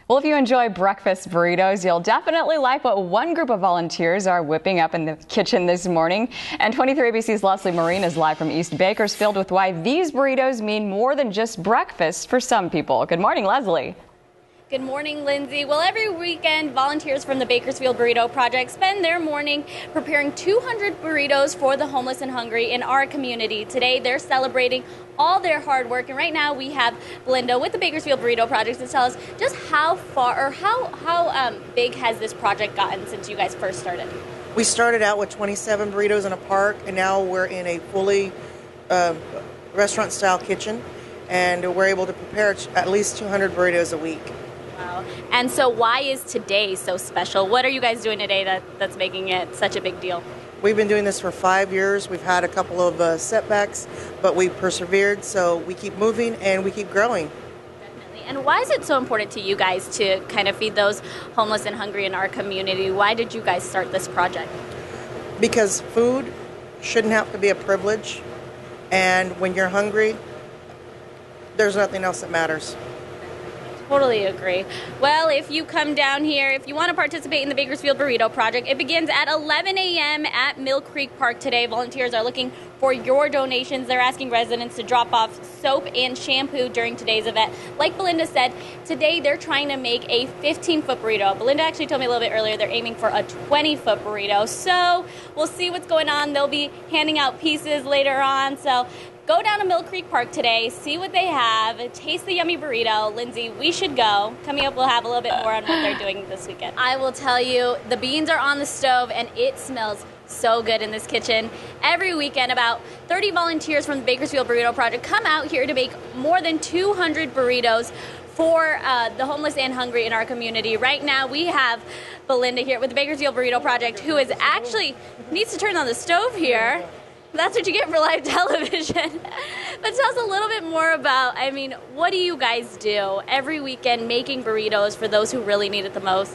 Well, if you enjoy breakfast burritos, you'll definitely like what one group of volunteers are whipping up in the kitchen this morning. And 23 ABC's Leslie Marine is live from East Bakersfield with why these burritos mean more than just breakfast for some people. Good morning, Leslie. Good morning, Lindsay. Well, every weekend, volunteers from the Bakersfield Burrito Project spend their morning preparing 200 burritos for the homeless and hungry in our community. Today, they're celebrating all their hard work, and right now we have Belinda with the Bakersfield Burrito Project to tell us just how far or how big has this project gotten since you guys first started? We started out with 27 burritos in a park, and now we're in a fully restaurant-style kitchen, and we're able to prepare at least 200 burritos a week. Wow. And so why is today so special? What are you guys doing today that's making it such a big deal? We've been doing this for 5 years. We've had a couple of setbacks, but we persevered, so we keep moving and we keep growing. Definitely. And why is it so important to you guys to kind of feed those homeless and hungry in our community? Why did you guys start this project? Because food shouldn't have to be a privilege, and when you're hungry, there's nothing else that matters. Totally agree. Well, if you come down here, if you want to participate in the Bakersfield Burrito Project, it begins at 11 a.m. at Mill Creek Park today. Volunteers are looking for your donations. They're asking residents to drop off soap and shampoo during today's event. Like Belinda said, today they're trying to make a 15-foot burrito. Belinda actually told me a little bit earlier they're aiming for a 20-foot burrito. So we'll see what's going on. They'll be handing out pieces later on. So go down to Mill Creek Park today, see what they have, taste the yummy burrito. Lindsay, we should go. Coming up, we'll have a little bit more on what they're doing this weekend. I will tell you, the beans are on the stove, and it smells so good in this kitchen. Every weekend, about 30 volunteers from the Bakersfield Burrito Project come out here to make more than 200 burritos for the homeless and hungry in our community. Right now, we have Belinda here with the Bakersfield Burrito Project, who is actually needs to turn on the stove here. That's what you get for live television. But tell us a little bit more about, what do you guys do every weekend making burritos for those who really need it the most?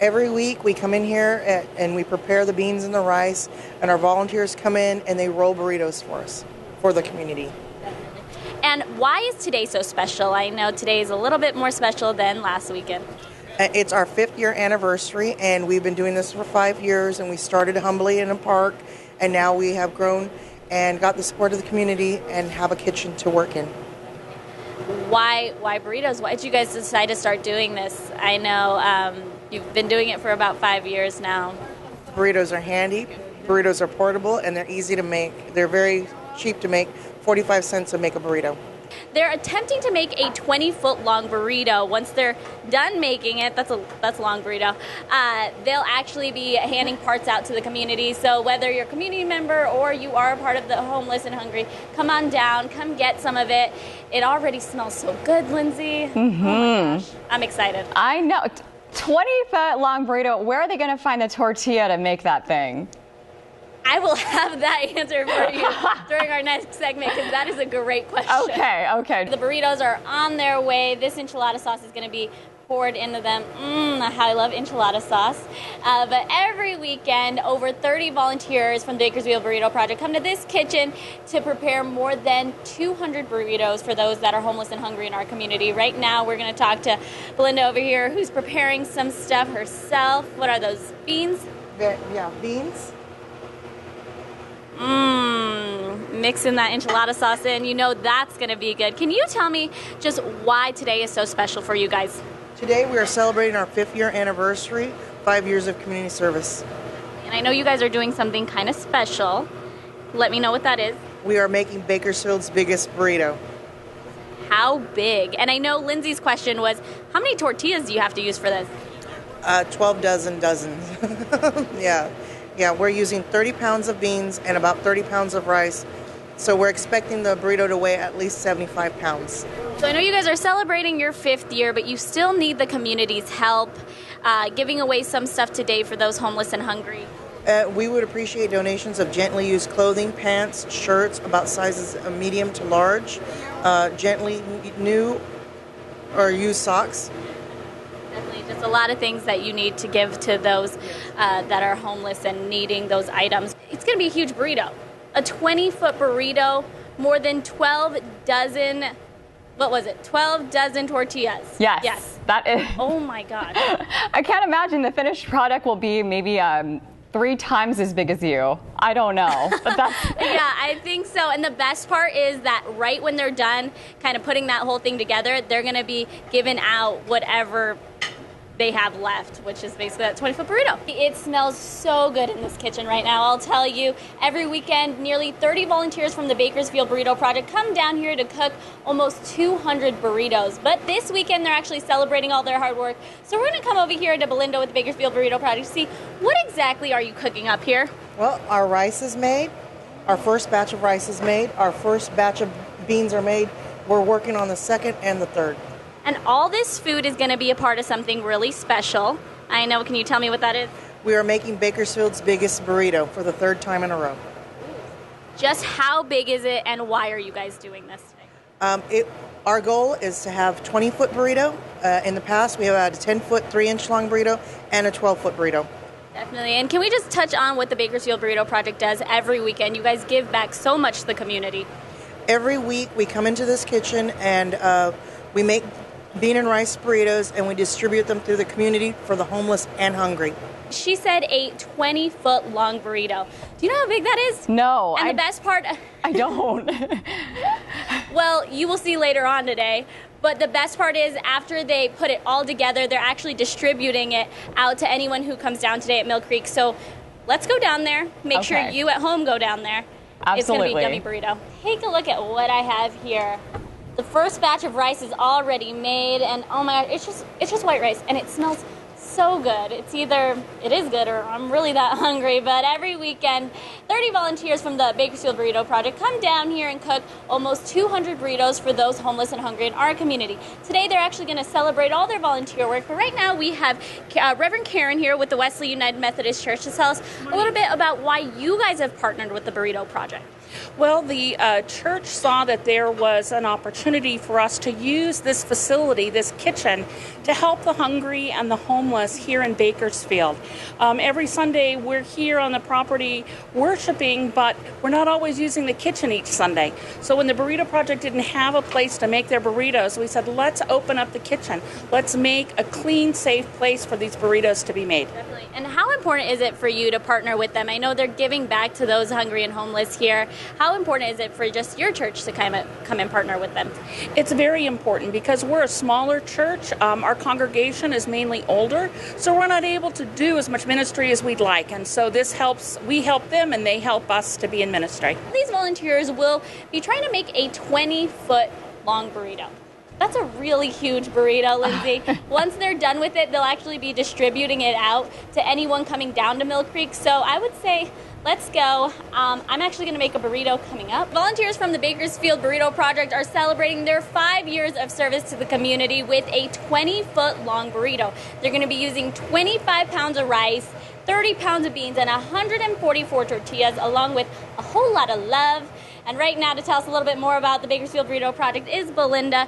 Every week we come in here and we prepare the beans and the rice, and our volunteers come in and they roll burritos for us, for the community. Definitely. And why is today so special? I know today is a little bit more special than last weekend. It's our 5th year anniversary, and we've been doing this for 5 years, and we started humbly in a park, and now we have grown and got the support of the community and have a kitchen to work in. Why burritos? Why did you guys decide to start doing this? I know you've been doing it for about 5 years now. Burritos are handy, burritos are portable, and they're easy to make. They're very cheap to make, 45 cents to make a burrito. They're attempting to make a 20-foot long burrito. Once they're done making it, that's a long burrito, they'll actually be handing parts out to the community. So whether you're a community member or you are a part of the homeless and hungry, come on down, come get some of it. It already smells so good, Lindsay. Mm-hmm. Oh my gosh, I'm excited. I know. 20-foot long burrito, where are they going to find the tortilla to make that thing? I will have that answer for you during our next segment, because that is a great question. Okay. The burritos are on their way. This enchilada sauce is going to be poured into them. How I love enchilada sauce. But every weekend, over 30 volunteers from the Bakersfield Burrito Project come to this kitchen to prepare more than 200 burritos for those that are homeless and hungry in our community. Right now, we're going to talk to Belinda over here, who's preparing some stuff herself. What are those, beans? Yeah, beans. Mixing that enchilada sauce in, that's going to be good. Can you tell me just why today is so special for you guys? Today we are celebrating our 5th year anniversary, 5 years of community service. And I know you guys are doing something kind of special. Let me know what that is. We are making Bakersfield's biggest burrito. How big? And I know Lindsay's question was, how many tortillas do you have to use for this? 12 dozens. Yeah, we're using 30 pounds of beans and about 30 pounds of rice. So we're expecting the burrito to weigh at least 75 pounds. So I know you guys are celebrating your 5th year, but you still need the community's help giving away some stuff today for those homeless and hungry. We would appreciate donations of gently used clothing, pants, shirts, about sizes of medium to large, gently new or used socks. Definitely, just a lot of things that you need to give to those that are homeless and needing those items. It's going to be a huge burrito. A 20-foot burrito, more than 12 dozen what was it, 12 dozen tortillas? Yes. Yes. That is. Oh my God. I can't imagine the finished product will be maybe 3 times as big as you. I don't know, but that's. Yeah, I think so. And the best part is that right when they're done kind of putting that whole thing together, they're going to be giving out whatever they have left, which is basically that 20-foot burrito. It smells so good in this kitchen right now, I'll tell you. Every weekend, nearly 30 volunteers from the Bakersfield Burrito Project come down here to cook almost 200 burritos. But this weekend, they're actually celebrating all their hard work. So we're gonna come over here to Belinda with the Bakersfield Burrito Project to see what exactly are you cooking up here? Well, our rice is made. Our first batch of rice is made. Our first batch of beans are made. We're working on the second and the third. And all this food is going to be a part of something really special. I know, can you tell me what that is? We are making Bakersfield's biggest burrito for the 3rd time in a row. Just how big is it and why are you guys doing this today? Our goal is to have 20-foot burrito. In the past, we have had a 10-foot, 3-inch long burrito and a 12-foot burrito. Definitely. And can we just touch on what the Bakersfield Burrito Project does every weekend? You guys give back so much to the community. Every week, we come into this kitchen and we make bean and rice burritos, and we distribute them through the community for the homeless and hungry. She said a 20-foot long burrito. Do you know how big that is? No. And the best part... I don't. Well, you will see later on today. But the best part is after they put it all together, they're actually distributing it out to anyone who comes down today at Mill Creek. So let's go down there. Make sure you at home go down there. Absolutely. It's going to be a yummy burrito. Take a look at what I have here. The first batch of rice is already made, and oh my God, it's just white rice, and it smells so good. It's either it is good or I'm really that hungry. But every weekend, 30 volunteers from the Bakersfield Burrito Project come down here and cook almost 200 burritos for those homeless and hungry in our community. Today, they're actually going to celebrate all their volunteer work. But right now, we have Reverend Karen here with the Wesley United Methodist Church to tell us a little bit about why you guys have partnered with the Burrito Project. Well, the church saw that there was an opportunity for us to use this facility, this kitchen, to help the hungry and the homeless here in Bakersfield. Every Sunday we're here on the property worshiping, but we're not always using the kitchen each Sunday. So when the Burrito Project didn't have a place to make their burritos, we said, let's open up the kitchen. Let's make a clean, safe place for these burritos to be made. Definitely. And how important is it for you to partner with them? I know they're giving back to those hungry and homeless here. How important is it for just your church to come and partner with them? It's very important because we're a smaller church. Our congregation is mainly older, so we're not able to do as much ministry as we'd like. And so this helps, we help them and they help us to be in ministry. These volunteers will be trying to make a 20-foot long burrito. That's a really huge burrito, Lindsay. Once they're done with it, they'll actually be distributing it out to anyone coming down to Mill Creek. So I would say, let's go. I'm actually going to make a burrito coming up. Volunteers from the Bakersfield Burrito Project are celebrating their 5 years of service to the community with a 20-foot long burrito. They're going to be using 25 pounds of rice, 30 pounds of beans, and 144 tortillas, along with a whole lot of love. And right now, to tell us a little bit more about the Bakersfield Burrito Project is Belinda,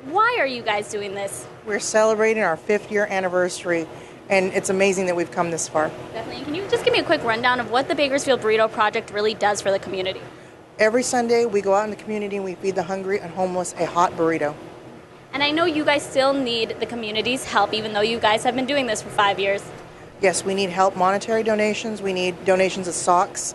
why are you guys doing this? We're celebrating our 5th year anniversary, and it's amazing that we've come this far. Definitely. Can you just give me a quick rundown of what the Bakersfield Burrito Project really does for the community? Every Sunday, we go out in the community and we feed the hungry and homeless a hot burrito. And I know you guys still need the community's help, even though you guys have been doing this for 5 years. Yes, we need help, monetary donations. We need donations of socks,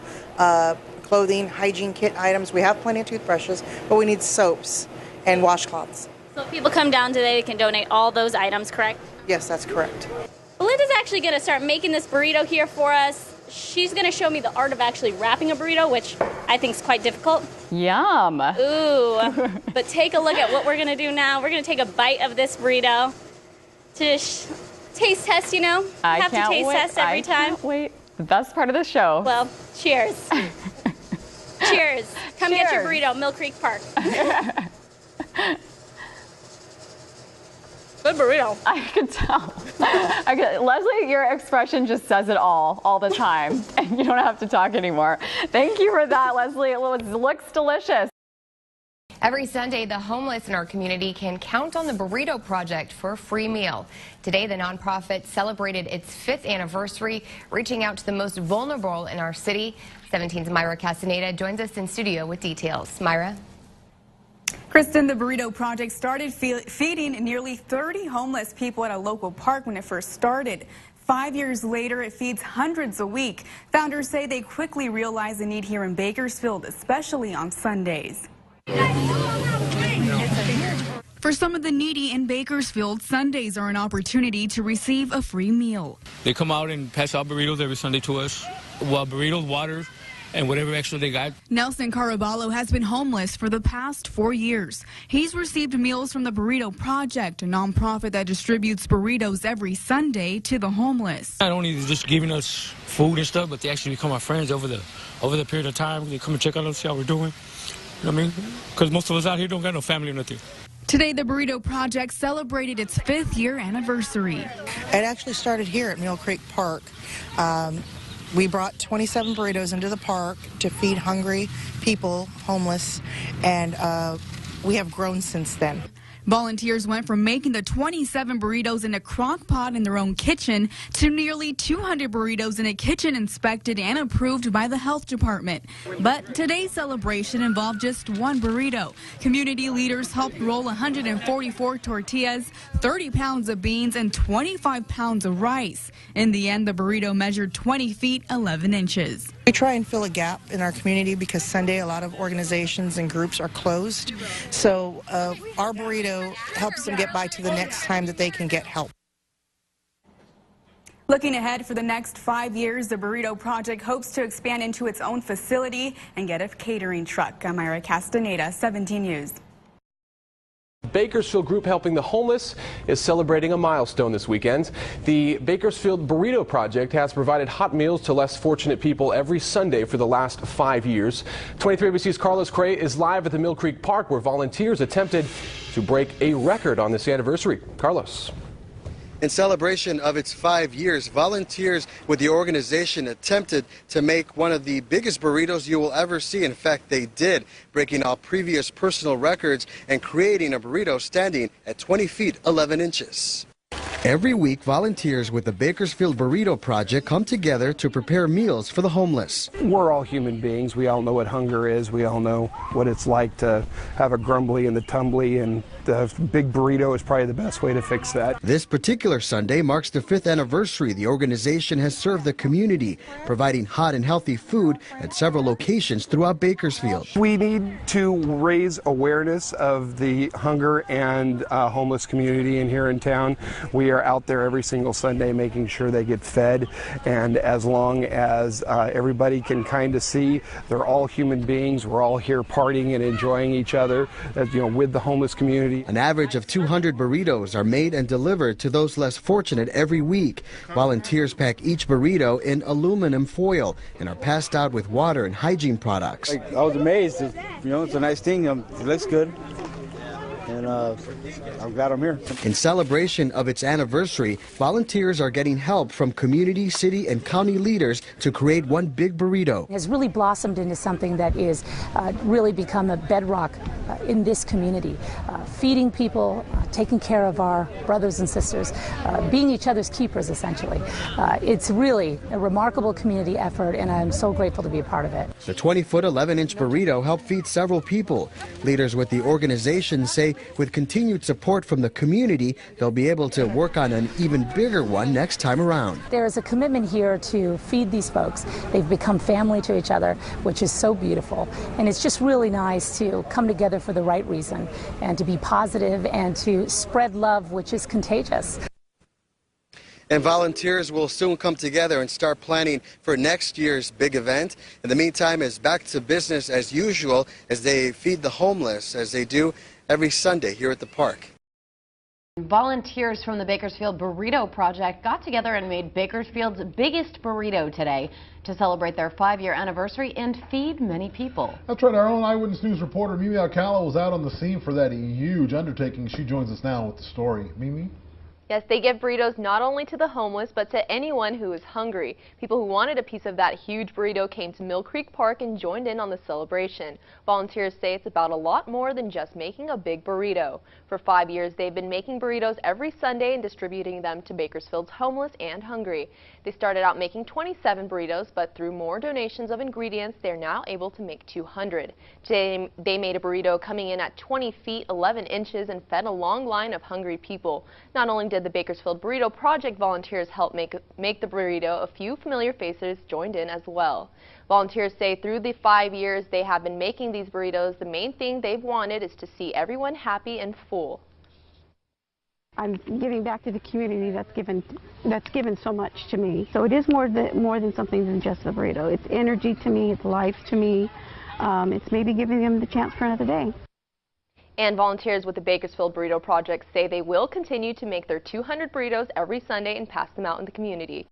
clothing, hygiene kit items. We have plenty of toothbrushes, but we need soaps and washcloths. So if people come down today, they can donate all those items, correct? Yes, that's correct. Belinda's actually going to start making this burrito here for us. She's going to show me the art of actually wrapping a burrito, which I think is quite difficult. Yum. Ooh. But take a look at what we're going to do now. We're going to take a bite of this burrito to taste test, you know. I have can't to taste wait. test every time. I can't wait. The best part of the show. Well, cheers. Cheers. Come get your burrito, Mill Creek Park. Good burrito. I could tell. Leslie, your expression just says it all the time. And you don't have to talk anymore. Thank you for that, Leslie. It looks delicious. Every Sunday, the homeless in our community can count on the Burrito Project for a free meal. Today, the nonprofit celebrated its 5th anniversary, reaching out to the most vulnerable in our city. 17's Myra Castaneda joins us in studio with details. Myra? Kristen, the Burrito Project started feeding nearly 30 homeless people at a local park when it first started. 5 years later, it feeds hundreds a week. Founders say they quickly realized the need here in Bakersfield, especially on Sundays. For some of the needy in Bakersfield, Sundays are an opportunity to receive a free meal. They come out and pass out burritos every Sunday to us. Well, burritos, water, and whatever extra they got. Nelson Caraballo has been homeless for the past 4 years. He's received meals from the Burrito Project, a nonprofit that distributes burritos every Sunday to the homeless. Not only just giving us food and stuff, but they actually become our friends over the period of time. They come and check on us, see how we're doing. You know what I mean? Because most of us out here don't got no family or nothing. Today, the Burrito Project celebrated its 5th year anniversary. It actually started here at Mill Creek Park. We brought 27 burritos into the park to feed hungry people, homeless, and we have grown since then. Volunteers went from making the 27 burritos in a crock pot in their own kitchen to nearly 200 burritos in a kitchen inspected and approved by the health department. But today's celebration involved just one burrito. Community leaders helped roll 144 tortillas, 30 pounds of beans, and 25 pounds of rice. In the end, the burrito measured 20 feet, 11 inches. We try and fill a gap in our community because Sunday a lot of organizations and groups are closed. So our burrito helps them get by to the next time that they can get help. Looking ahead for the next 5 years, the Burrito Project hopes to expand into its own facility and get a catering truck. I'm Ira Castaneda, 17 News. Bakersfield group helping the homeless is celebrating a milestone this weekend. The Bakersfield Burrito Project has provided hot meals to less fortunate people every Sunday for the last 5 years. 23 ABC's Carlos Cray is live at the Mill Creek Park where volunteers attempted to break a record on this anniversary. Carlos. In celebration of its 5 years, volunteers with the organization attempted to make one of the biggest burritos you will ever see. In fact, they did, breaking all previous personal records and creating a burrito standing at 20 feet 11 inches. Every week, volunteers with the Bakersfield Burrito Project come together to prepare meals for the homeless. We're all human beings. We all know what hunger is. We all know what it's like to have a grumbly and the tumbly, and the big burrito is probably the best way to fix that. This particular Sunday marks the 5th anniversary the organization has served the community, providing hot and healthy food at several locations throughout Bakersfield. We need to raise awareness of the hunger and homeless community in here in town. We are out there every single Sunday making sure they get fed, and as long as everybody can kind of see they're all human beings, we're all here partying and enjoying each other, with the homeless community. An average of 200 burritos are made and delivered to those less fortunate every week. Volunteers pack each burrito in aluminum foil and are passed out with water and hygiene products. I was amazed. It's a nice thing. It looks good. And I'm glad I'm here. In celebration of its anniversary, volunteers are getting help from community, city, and county leaders to create one big burrito. It has really blossomed into something that is really become a bedrock in this community. Feeding people, taking care of our brothers and sisters, being each other's keepers, essentially. It's really a remarkable community effort, and I'm so grateful to be a part of it. The 20-foot, 11-inch burrito helped feed several people. Leaders with the organization say with continued support from the community, they'll be able to work on an even bigger one next time around. There is a commitment here to feed these folks. They've become family to each other, which is so beautiful. And it's just really nice to come together for the right reason and to be positive and to spread love, which is contagious. And volunteers will soon come together and start planning for next year's big event. In the meantime, it's back to business as usual as they feed the homeless, as they do every Sunday here at the park. Volunteers from the Bakersfield Burrito Project got together and made Bakersfield's biggest burrito today to celebrate their 5-year anniversary and feed many people. That's right. Our own Eyewitness News reporter Mimi Alcala was out on the scene for that huge undertaking. She joins us now with the story. Mimi? Yes, they give burritos not only to the homeless, but to anyone who is hungry. People who wanted a piece of that huge burrito came to Mill Creek Park and joined in on the celebration. Volunteers say it's about a lot more than just making a big burrito. For 5 years, they've been making burritos every Sunday and distributing them to Bakersfield's homeless and hungry. They started out making 27 burritos, but through more donations of ingredients, they're now able to make 200. Today, they made a burrito coming in at 20 feet, 11 inches, and fed a long line of hungry people. Not only did the Bakersfield Burrito Project volunteers help make the burrito, a few familiar faces joined in as well. Volunteers say through the 5 years they have been making these burritos, the main thing they've wanted is to see everyone happy and full. I'm giving back to the community that's given so much to me. So it is more than something than just the burrito. It's energy to me, it's life to me. It's maybe giving them the chance for another day. And volunteers with the Bakersfield Burrito Project say they will continue to make their 200 burritos every Sunday and pass them out in the community.